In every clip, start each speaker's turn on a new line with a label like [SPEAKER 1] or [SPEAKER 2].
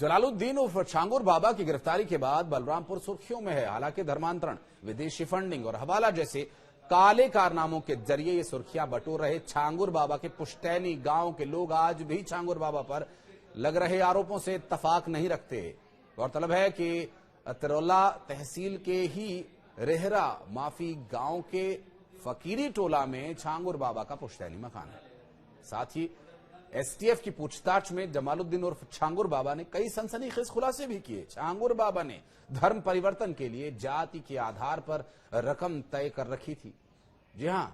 [SPEAKER 1] जलालुद्दीन उर्फ छांगुर बाबा की गिरफ्तारी के बाद बलरामपुर सुर्खियों में है। हालांकि धर्मांतरण, विदेशी फंडिंग और हवाला जैसे काले कारनामों के जरिए ये सुर्खियां बटोर रहे छांगुर बाबा के पुश्तैनी गांव के लोग आज भी छांगुर बाबा पर लग रहे आरोपों से इत्तफाक नहीं रखते। गौरतलब है कि अतरौला तहसील के ही रेहरा माफी गांव के फकीरी टोला में छांगुर बाबा का पुश्तैनी मकान है। साथ ही एसटीएफ की पूछताछ में जमालुद्दीन उर्फ छांगुर बाबा ने कई सनसनीखेज खुलासे भी किए। छांगुर बाबा ने धर्म परिवर्तन के लिए जाति के आधार पर रकम तय कर रखी थी। जी हां,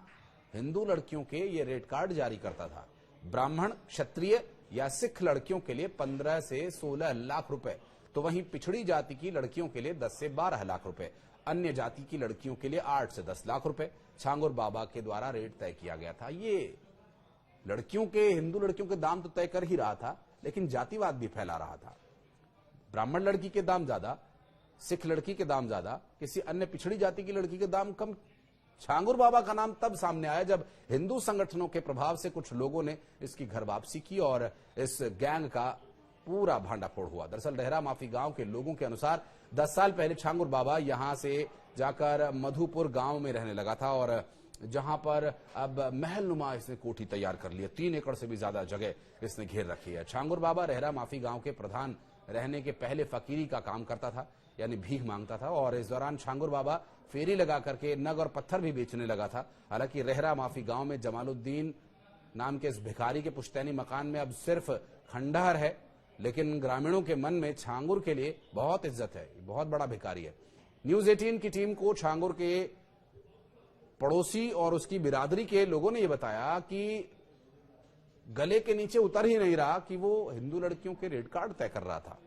[SPEAKER 1] हिंदू लड़कियों के ये रेड कार्ड जारी करता था। ब्राह्मण, क्षत्रिय या सिख लड़कियों के लिए 15 से 16 लाख रुपए, तो वहीं पिछड़ी जाति की लड़कियों के लिए 10 से 12 लाख रुपए, अन्य जाति की लड़कियों के लिए 8 से 10 लाख रुपए छांगुर बाबा के द्वारा रेट तय किया गया था। ये लड़कियों के, हिंदू लड़कियों के दाम तो तय कर ही रहा था, लेकिन जातिवाद भी फैला रहा था। ब्राह्मण लड़की के दाम ज्यादा, सिख लड़की के दाम ज्यादा, किसी अन्य पिछड़ी जाति की लड़की के दाम कम। छांगुर बाबा का नाम तब सामने आया जब हिंदू संगठनों के प्रभाव से कुछ लोगों ने इसकी घर वापसी की और इस गैंग का पूरा भांडाफोड़ हुआ। दरअसल रेहरा माफी गांव के लोगों के अनुसार 10 साल पहले छांगुर बाबा यहां से जाकर मधुपुर गांव में रहने लगा था और जहां पर अब महलनुमा इसने कोठी तैयार कर लिया। 3 एकड़ से भी ज्यादा जगह इसने घेर रखी है। छांगुर बाबा रेहरा माफी गांव के प्रधान रहने के पहले फकीरी का काम करता था, यानी भीख मांगता था और इस दौरान छांगुर बाबा फेरी लगा करके नग और पत्थर भी बेचने लगा था। हालांकि रेहरा माफी गांव में जमालुद्दीन नाम के इस भिखारी के पुश्तैनी मकान में अब सिर्फ खंडहर है, लेकिन ग्रामीणों के मन में छांगुर के लिए बहुत इज्जत है। बहुत बड़ा भिखारी है। न्यूज 18 की टीम को छांगुर के पड़ोसी और उसकी बिरादरी के लोगों ने यह बताया कि गले के नीचे उतर ही नहीं रहा कि वो हिंदू लड़कियों के रेड कार्ड तय कर रहा था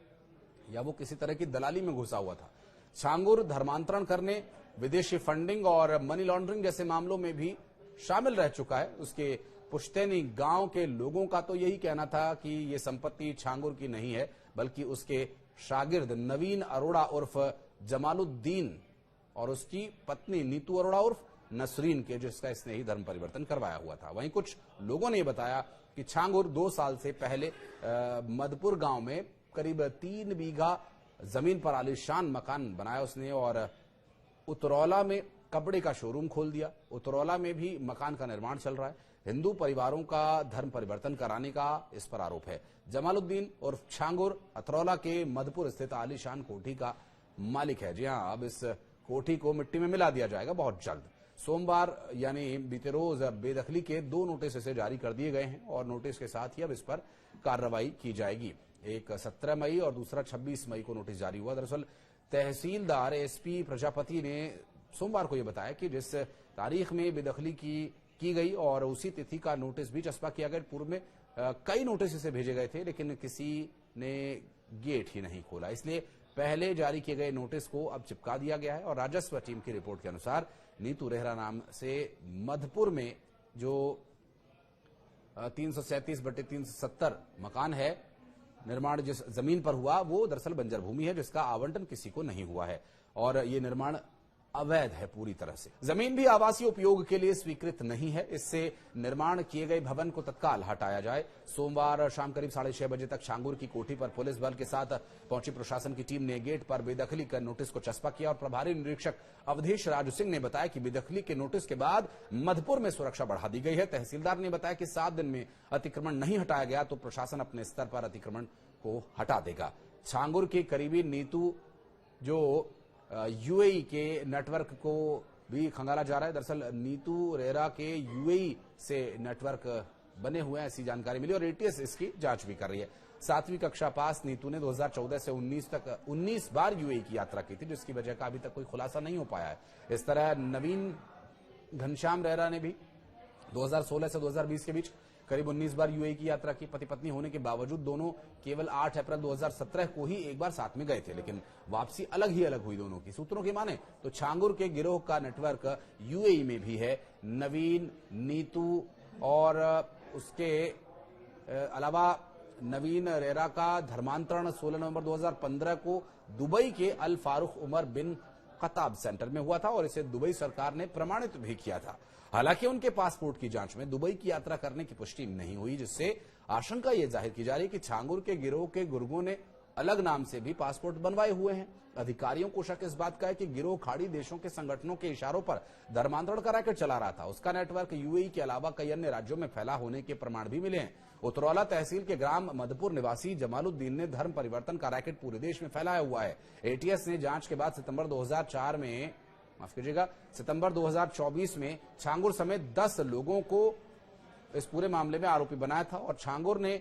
[SPEAKER 1] या वो किसी तरह की दलाली में घुसा हुआ था। छांगुर धर्मांतरण करने, विदेशी फंडिंग और मनी लॉन्ड्रिंग जैसे मामलों में भी शामिल रह चुका है। उसके पुश्तैनी गांव के लोगों का तो यही कहना था कि ये संपत्ति छांगुर की नहीं है, बल्कि उसके शागिर्द नवीन अरोड़ा उर्फ जमालुद्दीन और उसकी पत्नी नीतू अरोड़ा उर्फ नसरीन के, जिसका इसने ही धर्म परिवर्तन करवाया हुआ था। वहीं कुछ लोगों ने बताया कि छांगुर 2 साल से पहले मधुपुर गांव में करीब 3 बीघा जमीन पर आलीशान मकान बनाया उसने और उतरौला में कपड़े का शोरूम खोल दिया। उतरौला में भी मकान का निर्माण चल रहा है। हिंदू परिवारों का धर्म परिवर्तन कराने का इस पर आरोप है। जमालुद्दीन और छांगुर अतरौला के मधुपुर स्थित आलीशान कोठी का मालिक है। जी हां, अब इस कोठी को मिट्टी में मिला दिया जाएगा बहुत जल्द। सोमवार यानी बीते रोज बेदखली के 2 नोटिस इसे जारी कर दिए गए हैं और नोटिस के साथ ही अब इस पर कार्रवाई की जाएगी। एक 17 मई और दूसरा 26 मई को नोटिस जारी हुआ। दरअसल तहसीलदार एसपी प्रजापति ने सोमवार को यह बताया कि जिस तारीख में बेदखली की गई और उसी तिथि का नोटिस भी चस्पा किया गया। पूर्व में कई नोटिस इसे भेजे गए थे, लेकिन किसी ने गेट ही नहीं खोला, इसलिए पहले जारी किए गए नोटिस को अब चिपका दिया गया है। और राजस्व टीम की रिपोर्ट के अनुसार नीतू रेहरा नाम से मधुपुर में जो 337/370 मकान है, निर्माण जिस जमीन पर हुआ वो दरअसल बंजर भूमि है, जिसका आवंटन किसी को नहीं हुआ है और ये निर्माण अवैध है पूरी तरह से। जमीन भी आवासीय उपयोग के लिए स्वीकृत नहीं है। इससे निर्माण किए गए भवन को तत्काल हटाया जाए। सोमवार शाम करीब 6:30 बजे तक छांगुर की कोठी पर पुलिस बल के साथ पहुंची प्रशासन की टीम ने गेट पर बेदखली कर नोटिस को चस्पा किया और प्रभारी निरीक्षक अवधेश राजू सिंह ने बताया कि बेदखली के नोटिस के बाद मधुपुर में सुरक्षा बढ़ा दी गई है। तहसीलदार ने बताया कि 7 दिन में अतिक्रमण नहीं हटाया गया तो प्रशासन अपने स्तर पर अतिक्रमण को हटा देगा। छांगुर की करीबी नीतू जो यूएई के नेटवर्क को भी खंगाला जा रहा है। दरअसल नीतू रेहरा के यूएई से नेटवर्क बने हुए हैं, ऐसी जानकारी मिली और एटीएस इसकी जांच भी कर रही है। 7वीं कक्षा पास नीतू ने 2014 से 19 तक 19 बार यूएई की यात्रा की थी, जिसकी वजह का अभी तक कोई खुलासा नहीं हो पाया है। इस तरह नवीन घनश्याम रेहरा ने भी 2016 से 2020 के बीच करीब 19 बार यूएई की यात्रा की। पति पत्नी होने के बावजूद दोनों केवल 8 अप्रैल 2017 को ही एक बार साथ में गए थे, लेकिन वापसी अलग ही अलग हुई दोनों की। सूत्रों की माने तो छांगुर के गिरोह का नेटवर्क यूएई में भी है। नवीन, नीतू और उसके अलावा नवीन रेहरा का धर्मांतरण 16 नवंबर 2015 को दुबई के अल फारूक उमर बिन खताब सेंटर में हुआ था और इसे दुबई सरकार ने प्रमाणित भी किया था। हालांकि उनके पासपोर्ट की जांच में दुबई की यात्रा करने की पुष्टि नहीं हुई, जिससे आशंका यह जाहिर की जा रही है कि छांगुर के गिरोह के गुर्गों ने अलग नाम से भी पासपोर्ट बनवाए हुए हैं। अधिकारियों को शक इस बात का है कि गिरोह खाड़ी देशों के संगठनों के इशारों पर धर्मांतरण का रैकेट चला रहा था। उसका नेटवर्क यूएई के अलावा कई अन्य राज्यों में फैला होने के प्रमाण भी मिले हैं। उतरौला तहसील के ग्राम मधुपुर निवासी जमालुद्दीन ने धर्म परिवर्तन का रैकेट पूरे देश में फैलाया हुआ है। एटीएस ने जांच के बाद सितंबर 2024 में छांगुर समेत 10 लोगों को इस पूरे मामले में आरोपी बनाया था और छांगुर ने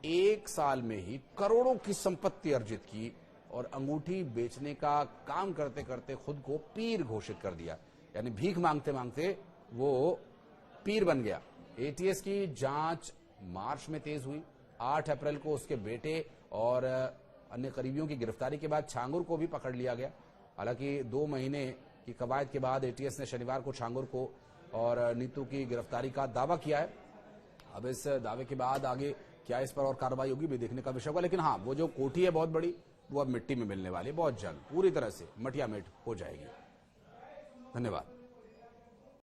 [SPEAKER 1] 1 साल में ही करोड़ों की संपत्ति अर्जित की और अंगूठी बेचने का काम करते करते खुद को पीर घोषित कर दिया। यानी भीख मांगते मांगते वो पीर बन गया। एटीएस की जांच मार्च में तेज हुई। 8 अप्रैल को उसके बेटे और अन्य करीबियों की गिरफ्तारी के बाद छांगुर को भी पकड़ लिया गया। हालांकि 2 महीने की कवायद के बाद एटीएस ने शनिवार को छांगुर को और नीतू की गिरफ्तारी का दावा किया है। अब इस दावे के बाद आगे क्या इस पर और कार्रवाई होगी भी देखने का विषय होगा। लेकिन हाँ, वो जो कोठी है बहुत बड़ी, वो अब मिट्टी में मिलने वाली है। बहुत जल्द पूरी तरह से मटिया मेट हो जाएगी। धन्यवाद।